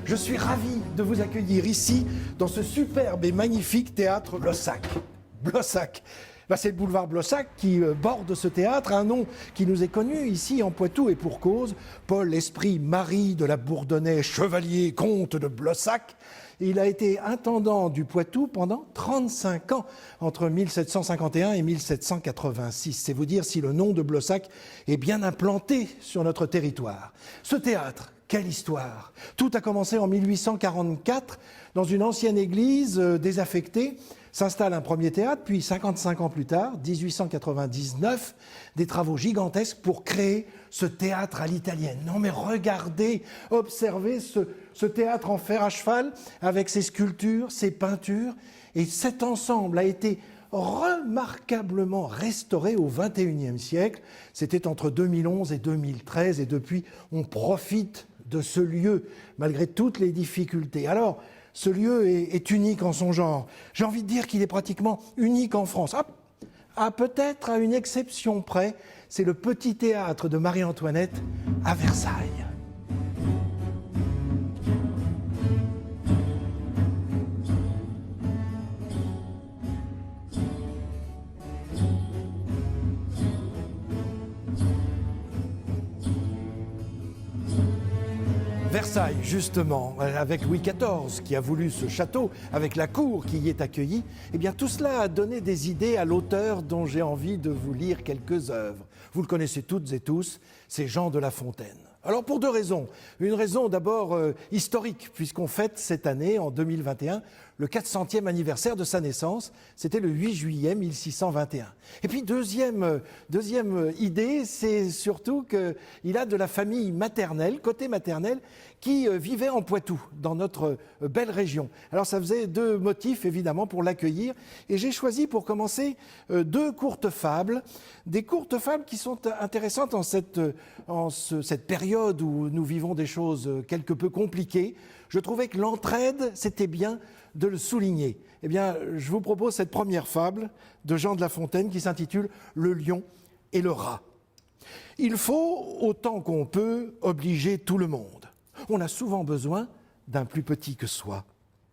Je suis ravi de vous accueillir ici, dans ce superbe et magnifique théâtre Blossac. Blossac, c'est le boulevard Blossac qui borde ce théâtre, un nom qui nous est connu ici en Poitou et pour cause. Paul Esprit Marie de la Bourdonnais, chevalier, comte de Blossac. Il a été intendant du Poitou pendant 35 ans, entre 1751 et 1786. C'est vous dire si le nom de Blossac est bien implanté sur notre territoire. Ce théâtre, quelle histoire! Tout a commencé en 1844, dans une ancienne église désaffectée. S'installe un premier théâtre, puis 55 ans plus tard, 1899, des travaux gigantesques pour créer ce théâtre à l'italienne. Non mais regardez, observez ce théâtre en fer à cheval, avec ses sculptures, ses peintures, et cet ensemble a été remarquablement restauré au XXIe siècle. C'était entre 2011 et 2013, et depuis, on profite de ce lieu, malgré toutes les difficultés. Alors, ce lieu est unique en son genre. J'ai envie de dire qu'il est pratiquement unique en France. Peut-être à une exception près, c'est le petit théâtre de Marie-Antoinette à Versailles. Versailles, justement, avec Louis XIV qui a voulu ce château, avec la cour qui y est accueillie, eh bien tout cela a donné des idées à l'auteur dont j'ai envie de vous lire quelques œuvres. Vous le connaissez toutes et tous, c'est Jean de La Fontaine. Alors pour deux raisons. Une raison d'abord historique, puisqu'on fête cette année, en 2021, le 400e anniversaire de sa naissance. C'était le 8 juillet 1621. Et puis deuxième idée, c'est surtout qu'il a de la famille maternelle, côté maternel, qui vivait en Poitou, dans notre belle région. Alors ça faisait deux motifs, évidemment, pour l'accueillir. Et j'ai choisi pour commencer deux courtes fables, des courtes fables qui sont intéressantes en cette période où nous vivons des choses quelque peu compliquées. Je trouvais que l'entraide, c'était bien de le souligner. Eh bien, je vous propose cette première fable de Jean de La Fontaine qui s'intitule « Le lion et le rat ». Il faut, autant qu'on peut, obliger tout le monde. On a souvent besoin d'un plus petit que soi.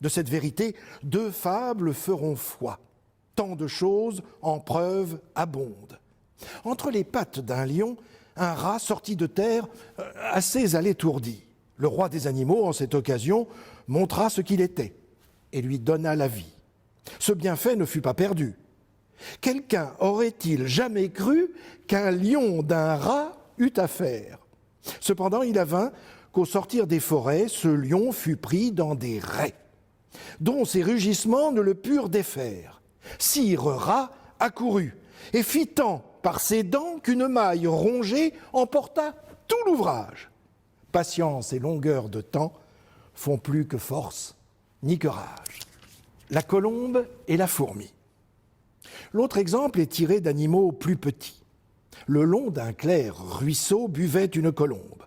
De cette vérité, deux fables feront foi. Tant de choses en preuve abondent. Entre les pattes d'un lion, un rat sortit de terre assez à l'étourdi. Le roi des animaux, en cette occasion, montra ce qu'il était et lui donna la vie. Ce bienfait ne fut pas perdu. Quelqu'un aurait-il jamais cru qu'un lion d'un rat eût affaire? Cependant, il avint qu'au sortir des forêts, ce lion fut pris dans des rets, dont ses rugissements ne le purent défaire. Sire rat accourut et fit tant par ses dents qu'une maille rongée emporta tout l'ouvrage. Patience et longueur de temps font plus que force ni que rage. La colombe et la fourmi. L'autre exemple est tiré d'animaux plus petits. Le long d'un clair ruisseau buvait une colombe.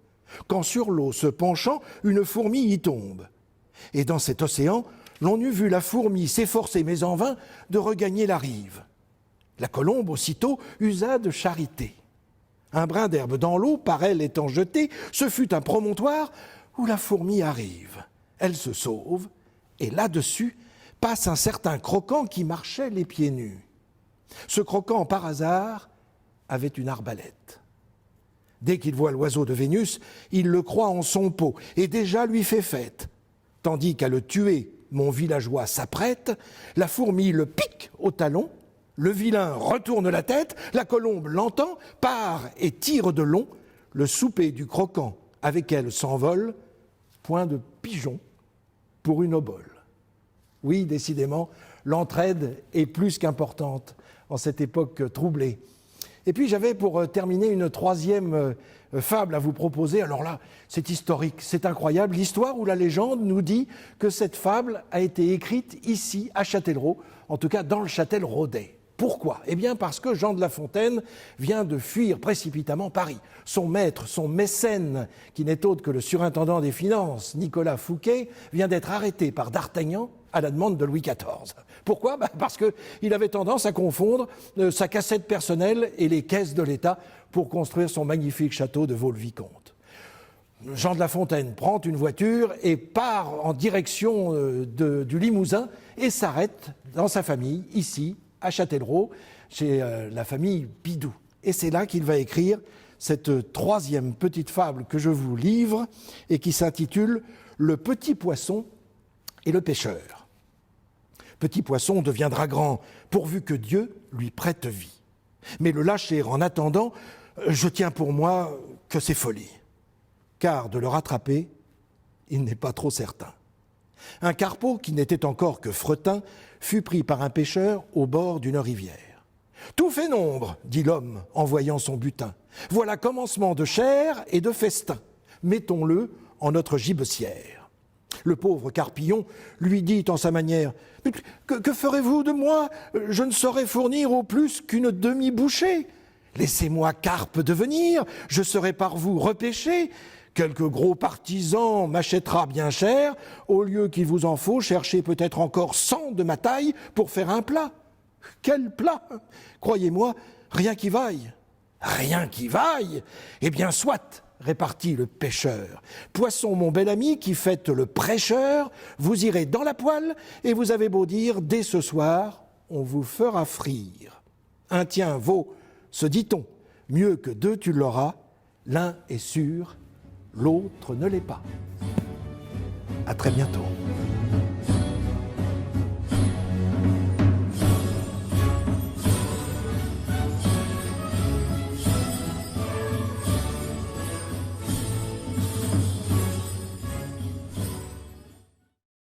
Quand sur l'eau se penchant, une fourmi y tombe. Et dans cet océan, l'on eût vu la fourmi s'efforcer, mais en vain, de regagner la rive. La colombe, aussitôt, usa de charité. Un brin d'herbe dans l'eau, par elle étant jeté, ce fut un promontoire où la fourmi arrive. Elle se sauve, et là-dessus passe un certain croquant qui marchait les pieds nus. Ce croquant, par hasard, avait une arbalète. Dès qu'il voit l'oiseau de Vénus, il le croit en son pot, et déjà lui fait fête. Tandis qu'à le tuer, mon villageois s'apprête, la fourmi le pique au talon, le vilain retourne la tête, la colombe l'entend, part et tire de long, le souper du croquant avec elle s'envole, point de pigeon pour une obole. Oui, décidément, l'entraide est plus qu'importante en cette époque troublée. Et puis j'avais pour terminer une troisième fable à vous proposer. Alors là, c'est historique, c'est incroyable. L'histoire ou la légende nous dit que cette fable a été écrite ici, à Châtellerault, en tout cas dans le Châtel rhodais. Pourquoi? Eh bien parce que Jean de La Fontaine vient de fuir précipitamment Paris. Son maître, son mécène, qui n'est autre que le surintendant des finances, Nicolas Fouquet, vient d'être arrêté par D'Artagnan à la demande de Louis XIV. Pourquoi? Parce qu'il avait tendance à confondre sa cassette personnelle et les caisses de l'État pour construire son magnifique château de Vaux-le-Vicomte. Jean de La Fontaine prend une voiture et part en direction du Limousin et s'arrête dans sa famille, ici, à Châtellerault, chez la famille Bidou. Et c'est là qu'il va écrire cette troisième petite fable que je vous livre et qui s'intitule « Le petit poisson et le pêcheur ». Petit poisson deviendra grand, pourvu que Dieu lui prête vie. Mais le lâcher en attendant, je tiens pour moi que c'est folie. Car de le rattraper, il n'est pas trop certain. Un carpeau, qui n'était encore que fretin, fut pris par un pêcheur au bord d'une rivière. « Tout fait nombre, dit l'homme en voyant son butin. Voilà commencement de chair et de festin. Mettons-le en notre gibecière. » Le pauvre Carpillon lui dit en sa manière « Que ferez-vous de moi? Je ne saurais fournir au plus qu'une demi-bouchée. Laissez-moi carpe devenir, je serai par vous repêché. Quelque gros partisan m'achètera bien cher, au lieu qu'il vous en faut, chercher peut-être encore 100 de ma taille pour faire un plat. Quel plat? Croyez-moi, rien qui vaille. Rien qui vaille? Eh bien, soit, répartit le pêcheur. Poisson, mon bel ami, qui faites le prêcheur, vous irez dans la poêle, et vous avez beau dire, dès ce soir, on vous fera frire. Un tien vaut, se dit-on, mieux que deux tu l'auras, l'un est sûr, l'autre ne l'est pas. À très bientôt.